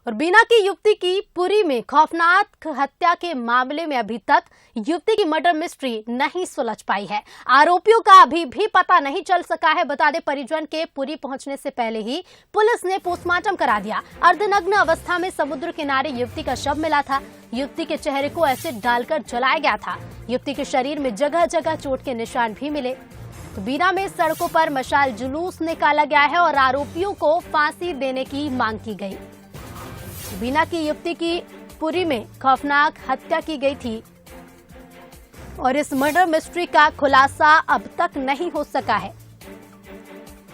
और बीना की युवती की पुरी में खौफनाक हत्या के मामले में अभी तक युवती की मर्डर मिस्ट्री नहीं सुलझ पाई है। आरोपियों का अभी भी पता नहीं चल सका है। बता दें, परिजन के पुरी पहुंचने से पहले ही पुलिस ने पोस्टमार्टम करा दिया। अर्धनग्न अवस्था में समुद्र किनारे युवती का शव मिला था। युवती के चेहरे को एसिड डालकर जलाया गया था। युवती के शरीर में जगह जगह चोट के निशान भी मिले। तो बीना में सड़कों पर मशाल जुलूस निकाला गया है और आरोपियों को फांसी देने की मांग की गई। बीना की युवती की पुरी में खौफनाक हत्या की गई थी और इस मर्डर मिस्ट्री का खुलासा अब तक नहीं हो सका है।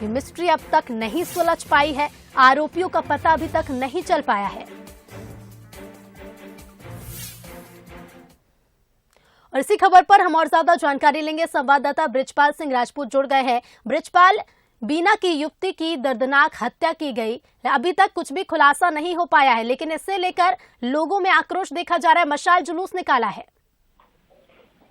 ये मिस्ट्री अब तक नहीं सुलझ पाई है। आरोपियों का पता अभी तक नहीं चल पाया है। और इसी खबर पर हम और ज्यादा जानकारी लेंगे। संवाददाता ब्रिजपाल सिंह राजपूत जुड़ गए हैं। ब्रिजपाल, बीना की युवती की दर्दनाक हत्या की गई, अभी तक कुछ भी खुलासा नहीं हो पाया है, लेकिन इससे लेकर लोगों में आक्रोश देखा जा रहा है। मशाल जुलूस निकाला है।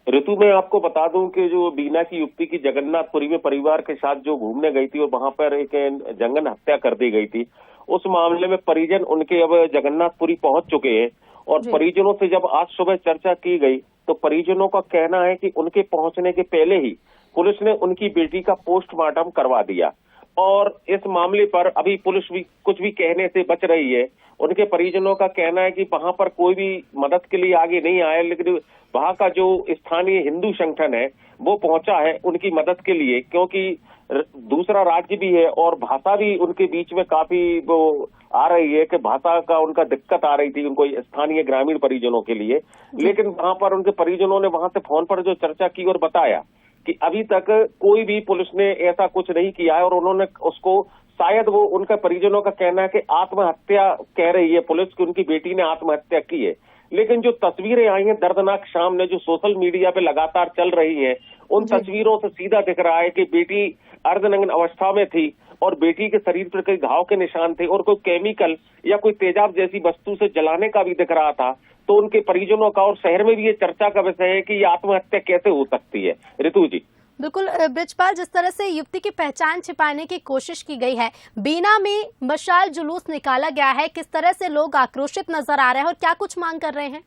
ऋतु, मैं आपको बता दूं कि जो बीना की युवती की जगन्नाथपुरी में परिवार के साथ जो घूमने गई थी और वहां पर एक जंगन हत्या कर दी गई थी, उस मामले में परिजन उनके अब जगन्नाथपुरी पहुंच चुके हैं। और परिजनों से जब आज सुबह चर्चा की गई तो परिजनों का कहना है कि उनके पहुंचने के पहले ही पुलिस ने उनकी बेटी का पोस्टमार्टम करवा दिया और इस मामले पर अभी पुलिस भी कुछ भी कहने से बच रही है। उनके परिजनों का कहना है कि वहां पर कोई भी मदद के लिए आगे नहीं आया, लेकिन वहां का जो स्थानीय हिंदू संगठन है वो पहुंचा है उनकी मदद के लिए, क्योंकि दूसरा राज्य भी है और भाषा भी उनके बीच में काफी वो आ रही है कि भाषा का उनका दिक्कत आ रही थी उनको स्थानीय ग्रामीण परिजनों के लिए। लेकिन वहां पर उनके परिजनों ने वहां से फोन पर जो चर्चा की और बताया कि अभी तक कोई भी पुलिस ने ऐसा कुछ नहीं किया है और उन्होंने उसको शायद वो उनका परिजनों का कहना है कि आत्महत्या कह रही है पुलिस कि उनकी बेटी ने आत्महत्या की है। लेकिन जो तस्वीरें आई हैं दर्दनाक सामने जो सोशल मीडिया पे लगातार चल रही हैं, उन तस्वीरों से सीधा दिख रहा है कि बेटी अर्धनग्न अवस्था में थी और बेटी के शरीर पर कई घाव के निशान थे और कोई केमिकल या कोई तेजाब जैसी वस्तु से जलाने का भी दिख रहा था। तो उनके परिजनों का और शहर में भी ये चर्चा का विषय है कि ये आत्महत्या कैसे हो सकती है। ऋतु जी, बिल्कुल ब्रिजपाल, जिस तरह से युवती की पहचान छिपाने की कोशिश की गई है, बीना में मशाल जुलूस निकाला गया है, किस तरह से लोग आक्रोशित नजर आ रहे हैं और क्या कुछ मांग कर रहे हैं?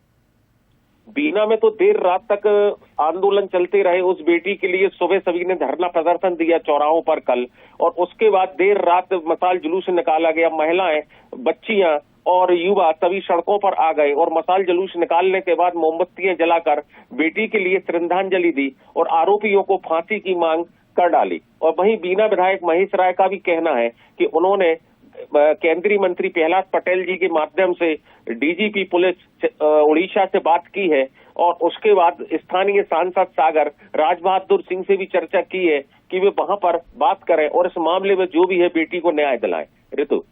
बीना में तो देर रात तक आंदोलन चलते रहे उस बेटी के लिए। सुबह सभी ने धरना प्रदर्शन दिया चौराहों पर कल, और उसके बाद देर रात मशाल जुलूस निकाला गया। महिलाएं, बच्चियां और युवा सभी सड़कों पर आ गए और मशाल जुलूस निकालने के बाद मोमबत्तियां जलाकर बेटी के लिए श्रद्धांजलि दी और आरोपियों को फांसी की मांग कर डाली। और वहीं बीना विधायक महेश राय का भी कहना है कि उन्होंने केंद्रीय मंत्री प्रहलाद पटेल जी के माध्यम से डीजीपी पुलिस उड़ीसा से बात की है और उसके बाद स्थानीय सांसद सागर राजबहादुर सिंह से भी चर्चा की है कि वे वहां पर बात करें और इस मामले में जो भी है बेटी को न्याय दिलाएं। ऋतु,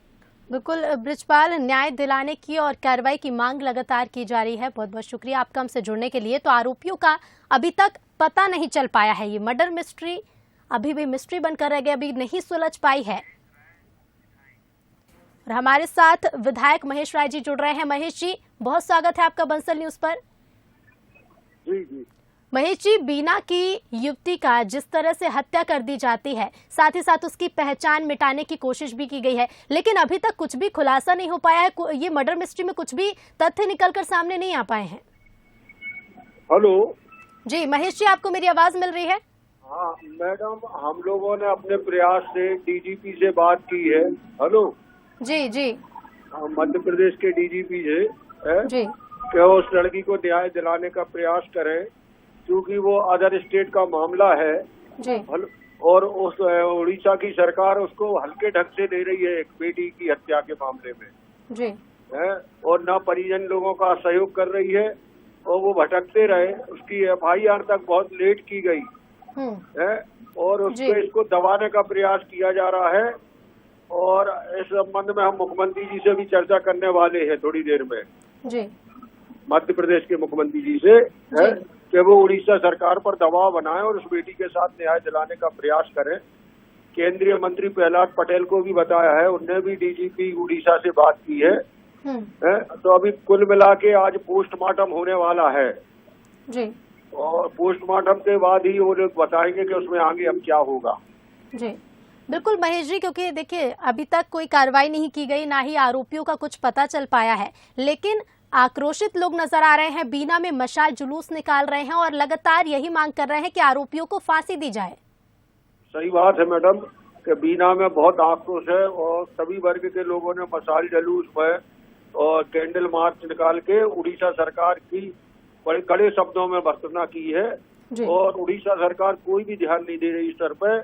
बिल्कुल ब्रिजपाल, न्याय दिलाने की और कार्रवाई की मांग लगातार की जा रही है। बहुत बहुत शुक्रिया आपका हमसे जुड़ने के लिए। तो आरोपियों का अभी तक पता नहीं चल पाया है। ये मर्डर मिस्ट्री अभी भी मिस्ट्री बनकर रह गई, अभी नहीं सुलझ पाई है। और हमारे साथ विधायक महेश राय जी जुड़ रहे हैं। महेश जी, बहुत स्वागत है आपका बंसल न्यूज पर। जी। महेश जी, बीना की युवती का जिस तरह से हत्या कर दी जाती है, साथ ही साथ उसकी पहचान मिटाने की कोशिश भी की गई है, लेकिन अभी तक कुछ भी खुलासा नहीं हो पाया है। ये मर्डर मिस्ट्री में कुछ भी तथ्य निकलकर सामने नहीं आ पाए हैं। हेलो जी महेश जी, आपको मेरी आवाज मिल रही है? हाँ मैडम, हम लोगों ने अपने प्रयास से डीजीपी से बात की है। हेलो जी मध्य प्रदेश के डीजीपी से जी कि उस लड़की को न्याय दिलाने का प्रयास करें, क्योंकि वो अदर स्टेट का मामला है जी। और उस उड़ीसा की सरकार उसको हल्के ढंग से ले रही है एक बेटी की हत्या के मामले में जी है, और ना परिजन लोगों का सहयोग कर रही है और वो भटकते रहे। उसकी FIR तक बहुत लेट की गई है और उसको इसको दबाने का प्रयास किया जा रहा है। और इस संबंध में हम मुख्यमंत्री जी से भी चर्चा करने वाले हैं थोड़ी देर में जी, मध्य प्रदेश के मुख्यमंत्री जी से है कि वो उड़ीसा सरकार पर दबाव बनाएं और उस बेटी के साथ न्याय दिलाने का प्रयास करें। केंद्रीय मंत्री प्रहलाद पटेल को भी बताया है, उनने भी डीजीपी उड़ीसा से बात की है। तो अभी कुल मिला के आज पोस्टमार्टम होने वाला है जी, और पोस्टमार्टम के बाद ही वो लोग बताएंगे कि उसमें आगे अब क्या होगा। जी बिल्कुल महेश जी, क्योंकि देखिए अभी तक कोई कार्रवाई नहीं की गई, ना ही आरोपियों का कुछ पता चल पाया है, लेकिन आक्रोशित लोग नजर आ रहे हैं, बीना में मशाल जुलूस निकाल रहे हैं और लगातार यही मांग कर रहे हैं कि आरोपियों को फांसी दी जाए। सही बात है मैडम कि बीना में बहुत आक्रोश है और सभी वर्ग के लोगों ने मशाल जुलूस में और कैंडल मार्च निकाल के उड़ीसा सरकार की बड़े कड़े शब्दों में भर्त्सना की है और उड़ीसा सरकार कोई भी ध्यान नहीं दे रही इस पर पे।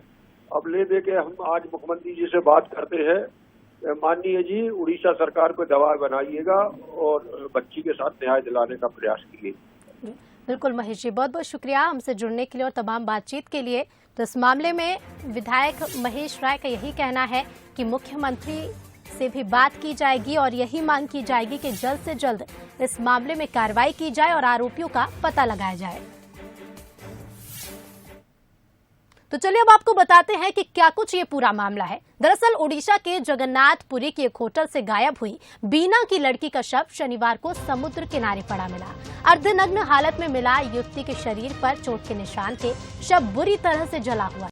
अब ले दे के हम आज मुख्यमंत्री जी से बात करते हैं, माननीय जी उड़ीसा सरकार को दबाव बनाइएगा और बच्ची के साथ न्याय दिलाने का प्रयास कीजिए। बिल्कुल महेश जी, बहुत बहुत शुक्रिया हमसे जुड़ने के लिए और तमाम बातचीत के लिए। तो इस मामले में विधायक महेश राय का यही कहना है कि मुख्यमंत्री से भी बात की जाएगी और यही मांग की जाएगी कि जल्द से जल्द इस मामले में कार्रवाई की जाए और आरोपियों का पता लगाया जाए। तो चलिए अब आपको बताते हैं कि क्या कुछ ये पूरा मामला है। दरअसल ओडिशा के जगन्नाथपुरी के एक होटल से गायब हुई बीना की लड़की का शव शनिवार को समुद्र किनारे पड़ा मिला। अर्धनग्न हालत में मिला युवती के शरीर पर चोट के निशान थे। शव बुरी तरह से जला हुआ